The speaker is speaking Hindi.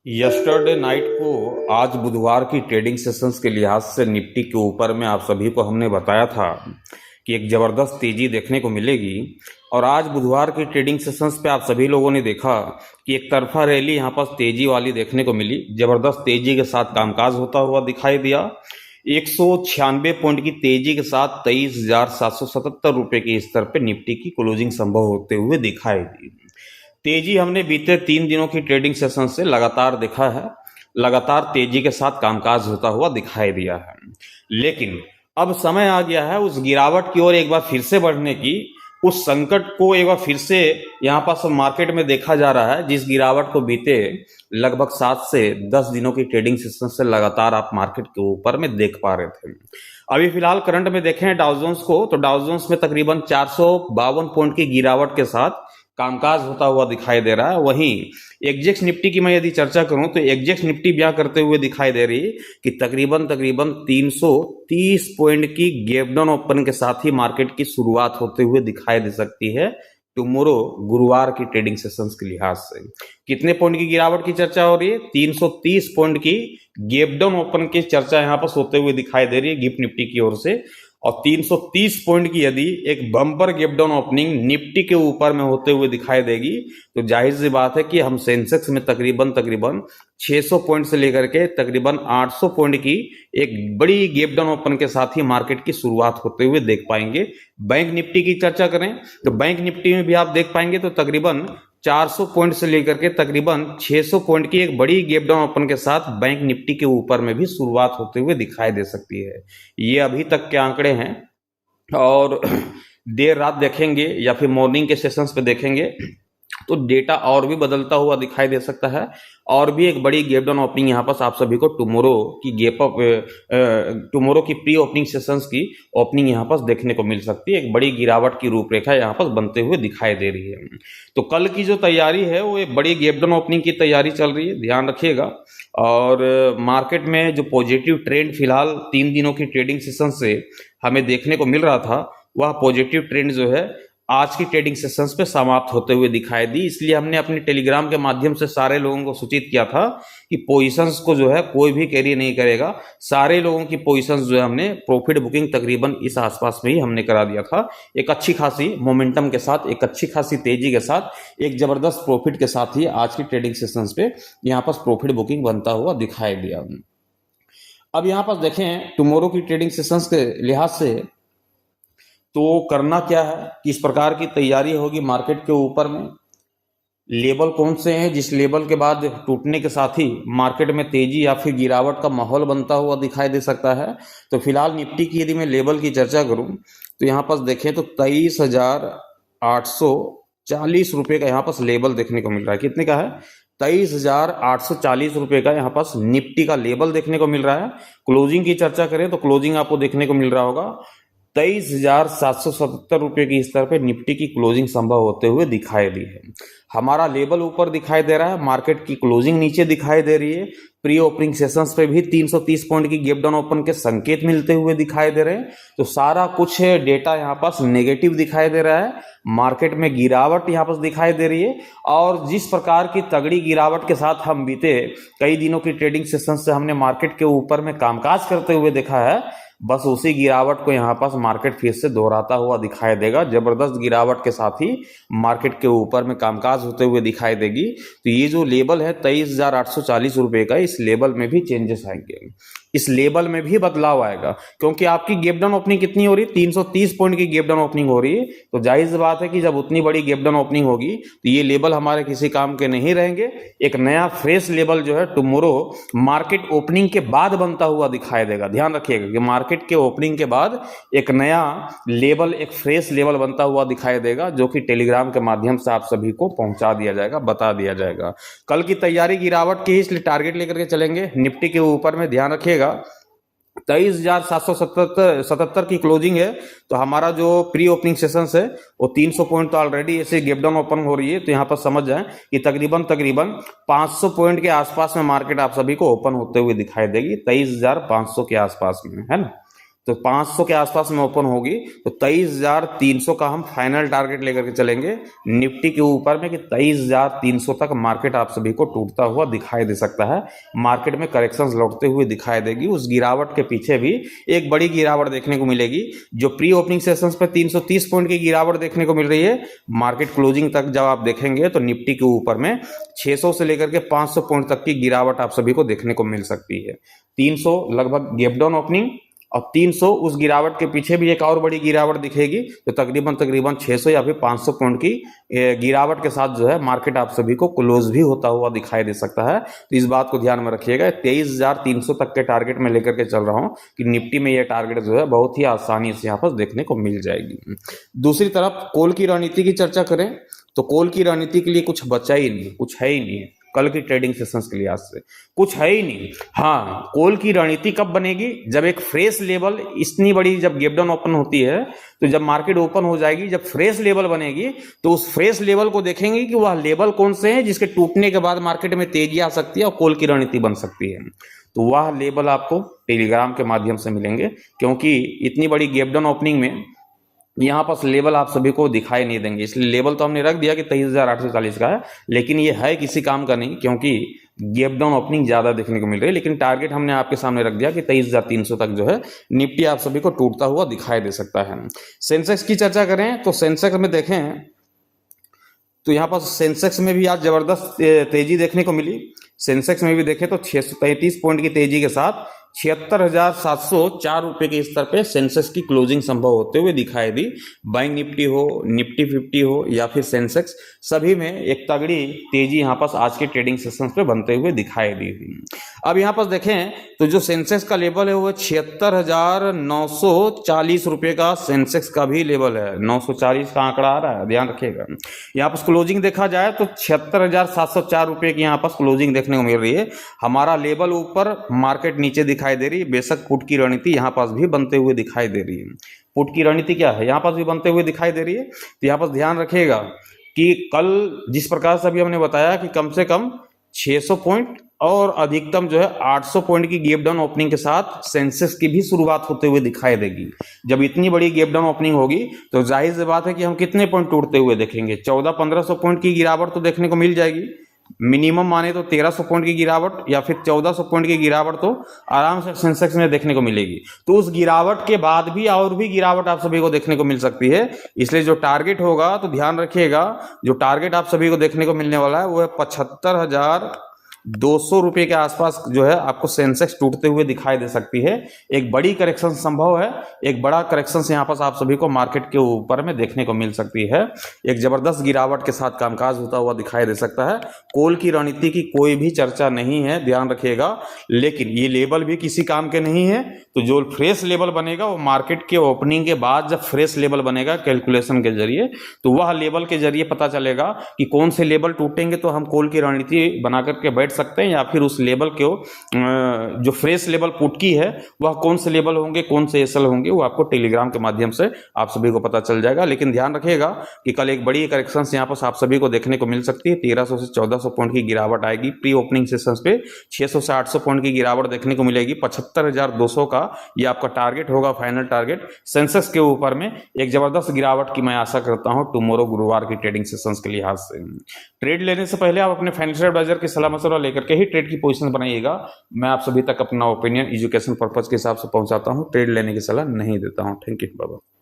यस्टरडे नाइट को आज बुधवार की ट्रेडिंग सेशंस के लिहाज से निफ्टी के ऊपर में आप सभी को हमने बताया था कि एक ज़बरदस्त तेज़ी देखने को मिलेगी। और आज बुधवार की ट्रेडिंग सेशंस पे आप सभी लोगों ने देखा कि एक तरफा रैली यहाँ पर तेज़ी वाली देखने को मिली। ज़बरदस्त तेज़ी के साथ कामकाज होता हुआ दिखाई दिया। 196 पॉइंट की तेज़ी के साथ 23,777 रुपये के स्तर पर निफ्टी की क्लोजिंग संभव होते हुए दिखाई दी। तेजी हमने बीते 3 दिनों की ट्रेडिंग सेशन से लगातार देखा है, लगातार तेजी के साथ कामकाज होता हुआ दिखाई दिया है। लेकिन अब समय आ गया है उस गिरावट की ओर एक बार फिर से बढ़ने की। उस संकट को एक बार फिर से यहाँ पर सब मार्केट में देखा जा रहा है, जिस गिरावट को बीते लगभग 7 से 10 दिनों की ट्रेडिंग सेशन से लगातार आप मार्केट के ऊपर में देख पा रहे थे। अभी फिलहाल करंट में देखें डाउ जोन्स को, तो डाउ जोन्स में तकरीबन 452 पॉइंट की गिरावट के साथ कामकाज होता हुआ दिखाई दे रहा है। वहीं एग्जेक्स निफ्टी की मैं यदि चर्चा करूं तो एग्जेक्स निफ्टी ब्याह करते हुए दिखाई दे रही है कि तकरीबन 330 पॉइंट की गैप डाउन ओपन के साथ ही मार्केट की शुरुआत होते हुए दिखाई दे सकती है टुमारो गुरुवार की ट्रेडिंग सेशंस के लिहाज से। कितने पॉइंट की गिरावट की चर्चा हो रही है? 330 पॉइंट की गैप डाउन ओपन की चर्चा यहां पर होते हुए दिखाई दे रही है गिफ्ट निफ्टी की ओर से। और 330 पॉइंट की यदि एक bumper gap down opening Nifty के ऊपर में होते हुए दिखाई देगी तो जाहिर सी बात है कि हम सेंसेक्स में तकरीबन 600 पॉइंट से लेकर के तकरीबन 800 पॉइंट की एक बड़ी गैप डाउन ओपन के साथ ही मार्केट की शुरुआत होते हुए देख पाएंगे। बैंक निफ्टी की चर्चा करें तो बैंक निफ्टी में भी आप देख पाएंगे तो तकरीबन 400 पॉइंट से लेकर के तकरीबन 600 पॉइंट की एक बड़ी गैप डाउन ओपन के साथ बैंक निफ्टी के ऊपर में भी शुरुआत होते हुए दिखाई दे सकती है। ये अभी तक के आंकड़े हैं और देर रात देखेंगे या फिर मॉर्निंग के सेशंस पे देखेंगे तो डेटा और भी बदलता हुआ दिखाई दे सकता है। और भी एक बड़ी गैप डाउन ओपनिंग यहाँ पर आप सभी को टुमारो की प्री ओपनिंग सेशंस की ओपनिंग यहाँ पर देखने को मिल सकती है। एक बड़ी गिरावट की रूपरेखा यहाँ पर बनते हुए दिखाई दे रही है। तो कल की जो तैयारी है वो एक बड़ी गैप डाउन ओपनिंग की तैयारी चल रही है, ध्यान रखिएगा। और मार्केट में जो पॉजिटिव ट्रेंड फिलहाल 3 दिनों की ट्रेडिंग सेशन से हमें देखने को मिल रहा था वह पॉजिटिव ट्रेंड जो है आज की ट्रेडिंग सेशंस पे समाप्त होते हुए दिखाई दी। इसलिए हमने अपने टेलीग्राम के माध्यम से सारे लोगों को सूचित किया था कि पोजीशंस को जो है कोई भी कैरी नहीं करेगा। सारे लोगों की पोजीशंस जो है हमने प्रॉफिट बुकिंग तकरीबन इस आसपास में ही हमने करा दिया था। एक अच्छी खासी मोमेंटम के साथ, एक अच्छी खासी तेजी के साथ, एक जबरदस्त प्रॉफिट के साथ ही आज की ट्रेडिंग सेशंस पे यहाँ पर प्रॉफिट बुकिंग बनता हुआ दिखाई दिया। अब यहाँ पर देखें टुमारो की ट्रेडिंग सेशंस के लिहाज से तो करना क्या है, किस प्रकार की तैयारी होगी मार्केट के ऊपर में, लेवल कौन से हैं जिस लेवल के बाद टूटने के साथ ही मार्केट में तेजी या फिर गिरावट का माहौल बनता हुआ दिखाई दे सकता है। तो फिलहाल निफ्टी की यदि मैं लेवल की चर्चा करूं तो यहाँ पर देखें तो 23,840 रुपये का यहाँ पर लेवल देखने को मिल रहा है। कितने का है? 23,840 रुपये का यहाँ पास निफ्टी का लेवल देखने को मिल रहा है। क्लोजिंग की चर्चा करें तो क्लोजिंग आपको देखने को मिल रहा होगा 23,777 रुपये की स्तर पे निफ्टी की क्लोजिंग संभव होते हुए दिखाई दी है। हमारा लेवल ऊपर दिखाई दे रहा है, मार्केट की क्लोजिंग नीचे दिखाई दे रही है। प्री ओपनिंग सेशंस पे भी 330 पॉइंट की गैप डाउन ओपन के संकेत मिलते हुए दिखाई दे रहे हैं। तो सारा कुछ डेटा यहाँ पास नेगेटिव दिखाई दे रहा है। मार्केट में गिरावट यहाँ पर दिखाई दे रही है और जिस प्रकार की तगड़ी गिरावट के साथ हम बीते कई दिनों की ट्रेडिंग सेशन से हमने मार्केट के ऊपर में कामकाज करते हुए देखा है, बस उसी गिरावट को यहाँ पास मार्केट फिर से दोहराता हुआ दिखाई देगा। जबरदस्त गिरावट के साथ ही मार्केट के ऊपर में कामकाज होते हुए दिखाई देगी। तो ये जो लेवल है 23,840 रुपये का, इस लेवल में भी चेंजेस आएंगे, इस लेवल में भी बदलाव आएगा क्योंकि आपकी गैप डाउन ओपनिंग कितनी हो रही है? 330 पॉइंट की गैप डाउन ओपनिंग हो रही है। तो जाहिर सी बात है कि जब उतनी बड़ी गैप डाउन ओपनिंग होगी तो ये लेवल हमारे किसी काम के नहीं रहेंगे। एक नया फ्रेश लेवल जो है टुमारो मार्केट ओपनिंग के बाद बनता हुआ दिखाई देगा। ध्यान रखिएगा कि मार्केट के ओपनिंग के बाद एक नया लेवल, एक फ्रेश लेवल बनता हुआ दिखाई देगा जो कि टेलीग्राम के माध्यम से आप सभी को पहुंचा दिया जाएगा, बता दिया जाएगा। कल की तैयारी गिरावट की, इसलिए टारगेट लेकर के चलेंगे निफ्टी के ऊपर में। ध्यान रखिएगा 23,777 की क्लोजिंग है तो हमारा जो प्री ओपनिंग सेशंस है वो 300 पॉइंट तो ऑलरेडी ऐसे गैप डाउन ओपन हो रही है। तो यहाँ पर समझ जाएं कि तकरीबन 500 पॉइंट के आसपास में मार्केट आप सभी को ओपन होते हुए दिखाई देगी, 23,500 के आसपास में, है ना। तो 500 के आसपास में ओपन होगी तो 23,300 का हम फाइनल टारगेट लेकर के चलेंगे निफ्टी के ऊपर में कि 23,300 तक मार्केट आप सभी को टूटता हुआ दिखाई दे सकता है। मार्केट में करेक्शंस लौटते हुए दिखाई देगी। उस गिरावट के पीछे भी एक बड़ी गिरावट देखने को मिलेगी। जो प्री ओपनिंग सेशंस पे 330 पॉइंट की गिरावट देखने को मिल रही है, मार्केट क्लोजिंग तक जब आप देखेंगे तो निफ्टी के ऊपर में 600 से लेकर के 500 पॉइंट तक की गिरावट आप सभी को देखने को मिल सकती है। 300 लगभग गैप डाउन ओपनिंग और 300 उस गिरावट के पीछे भी एक और बड़ी गिरावट दिखेगी, तो तकरीबन 600 या फिर 500 पॉइंट की गिरावट के साथ जो है मार्केट आप सभी को क्लोज भी होता हुआ दिखाई दे सकता है। तो इस बात को ध्यान में रखिएगा। 23,300 तक के टारगेट में लेकर के चल रहा हूं कि निफ्टी में यह टारगेट जो है बहुत ही आसानी से यहाँ पर देखने को मिल जाएगी। दूसरी तरफ कोल की रणनीति की चर्चा करें तो कोल की रणनीति के लिए कुछ बचा ही नहीं, कुछ है ही नहीं है। कल की ट्रेडिंग सेशंस के लिहाज से कुछ है ही नहीं। हाँ, कोल की रणनीति कब बनेगी? जब एक फ्रेश लेवल, इतनी बड़ी जब गैप डाउन ओपन होती है तो जब मार्केट ओपन हो जाएगी, जब फ्रेश लेवल बनेगी तो उस फ्रेश लेवल को देखेंगे कि वह लेवल कौन से हैं जिसके टूटने के बाद मार्केट में तेजी आ सकती है और कोल की रणनीति बन सकती है। तो वह लेवल आपको टेलीग्राम के माध्यम से मिलेंगे, क्योंकि इतनी बड़ी गैप डाउन ओपनिंग में यहाँ पास लेवल आप सभी को दिखाई नहीं देंगे। इसलिए लेवल तो हमने रख दिया कि 23,840 का है, लेकिन ये है किसी काम का नहीं, क्योंकि गैप डाउन ओपनिंग ज़्यादा देखने को मिल रही है। लेकिन टारगेट हमने आपके सामने रख दिया कि 23,300 तक जो है निफ्टी आप सभी को टूटता हुआ दिखाई दे सकता है। सेंसेक्स की चर्चा करें तो सेंसेक्स में देखें तो यहाँ पर सेंसेक्स में भी आज जबरदस्त तेजी देखने को मिली। सेंसेक्स में भी देखें तो 633 पॉइंट की तेजी के साथ 76,704 रुपए के स्तर पे सेंसेक्स की क्लोजिंग संभव होते हुए दिखाई दी। बैंक निफ्टी हो, निफ्टी 50 हो या फिर सेंसेक्स, सभी में एक तगड़ी तेजी यहाँ पास आज के ट्रेडिंग सेशंस पे बनते हुए दिखाई दी थी। अब यहाँ पास देखें तो जो सेंसेक्स का लेवल है वो 76,940 रुपए का सेंसेक्स का भी लेवल है। 940 का आंकड़ा आ रहा है, ध्यान रखिएगा। यहाँ पास क्लोजिंग देखा जाए तो 76,704 रुपए की यहाँ पास क्लोजिंग देखने को मिल रही है। हमारा लेवल ऊपर, मार्केट नीचे दिखाई दे रही है। बेशक पुट की रणनीति यहाँ पास भी बनते हुए दिखाई दे रही है। पुट की रणनीति क्या है, यहाँ पास भी बनते हुए दिखाई दे रही है। तो यहाँ पास ध्यान रखिएगा कि कल जिस प्रकार से अभी हमने बताया कि कम से कम 600 पॉइंट और अधिकतम जो है 800 पॉइंट की गैप डाउन ओपनिंग के साथ सेंसेक्स की भी शुरुआत होते हुए दिखाई देगी। जब इतनी बड़ी गैप डाउन ओपनिंग होगी तो जाहिर सी बात है कि हम कितने पॉइंट टूटते हुए देखेंगे। 1400-1500 पॉइंट की गिरावट तो देखने को मिल जाएगी। मिनिमम माने तो 1300 पॉइंट की गिरावट या फिर 1400 पॉइंट की गिरावट तो आराम से सेंसेक्स में देखने को मिलेगी। तो उस गिरावट के बाद भी और भी गिरावट आप सभी को देखने को मिल सकती है। इसलिए जो टारगेट होगा तो ध्यान रखिएगा, जो टारगेट आप सभी को देखने को मिलने वाला है वो है 75,200 रुपए के आसपास जो है आपको सेंसेक्स टूटते हुए दिखाई दे सकती है। एक बड़ी करेक्शन संभव है, एक बड़ा करेक्शन यहाँ पर आप सभी को मार्केट के ऊपर में देखने को मिल सकती है। एक जबरदस्त गिरावट के साथ कामकाज होता हुआ दिखाई दे सकता है। कोल की रणनीति की कोई भी चर्चा नहीं है, ध्यान रखिएगा। लेकिन ये लेवल भी किसी काम के नहीं है। तो जो फ्रेश लेवल बनेगा वो मार्केट के ओपनिंग के बाद जब फ्रेश लेवल बनेगा कैलकुलेशन के जरिए, तो वह लेवल के जरिए पता चलेगा कि कौन से लेवल टूटेंगे तो हम कोल की रणनीति बना करके बैठ सकते हैं, या फिर उस लेवल को जो फ्रेश लेवल पुट की है वह कौन से लेवल होंगे, कौन से एसएल होंगे, वो आपको टेलीग्राम के माध्यम से आप सभी को पता चल जाएगा। लेकिन ध्यान रखिएगा कि कल एक बड़ी करेक्शन यहाँ पर आप सभी को देखने को मिल सकती है। 1300 से 1400 पॉइंट की गिरावट आएगी। प्री ओपनिंग सेशंस पे 600 से 800 पॉइंट की गिरावट देखने को मिलेगी। 75,200 का ये आपका टारगेट होगा, फाइनल टारगेट। सेंसेक्स के ऊपर में एक जबरदस्त गिरावट की मैं आशा करता हूं टुमारो गुरुवार की ट्रेडिंग सेशंस के लिहाज से। ट्रेड लेने से पहले आप अपने फाइनेंशियल एडवाइजर की सलाह मशवरा लेकर के ही ट्रेड की पोजीशन बनाइएगा। मैं आप सभी तक अपना ओपिनियन एजुकेशन पर्पज के हिसाब से पहुंचाता हूं, ट्रेड लेने की सलाह नहीं देता हूं। Thank you, Baba.